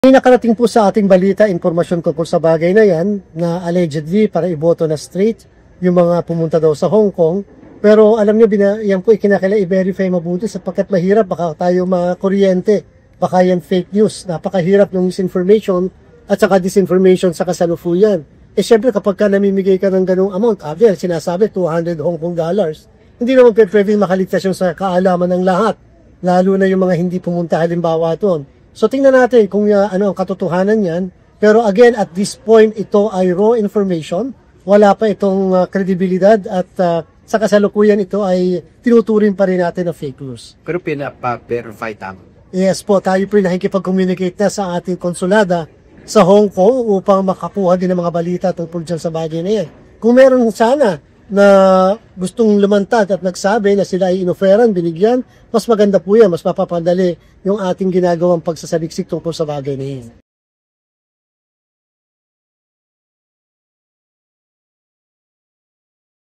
May nakarating po sa ating balita, impormasyon ko po sa bagay na yan, na allegedly para iboto na straight yung mga pumunta daw sa Hong Kong. Pero alam nyo, yan po ikinakailangan i-verify mabuti sapagkat mahirap, baka tayo makuryente, baka yan fake news. Napakahirap ng misinformation at saka disinformation sa kasalukuyan. Siyempre kapag ka namimigay ka ng ganung amount, sinasabi 200 Hong Kong dollars, hindi naman pwedeng makaligtas yung sa kaalaman ng lahat, lalo na yung mga hindi pumunta halimbawa doon. So tingnan natin kung ano ang katotohanan niyan. Pero again, at this point, ito ay raw information. Wala pa itong kredibilidad at sa kasalukuyan ito ay tinuturing pa rin natin na fake news. Pero pinapa-verify tama. Yes po, tayo po nakikipag-communicate na sa ating konsulada sa Hong Kong upang makakuha din ng mga balita tungkol dyan sa bagay na yan. Kung meron sana na gustong lumantad at nagsabi na sila ay inoferan, binigyan, mas maganda po yan, mas mapapadali yung ating ginagawang pagsasaliksik tungkol sa bagay na yan.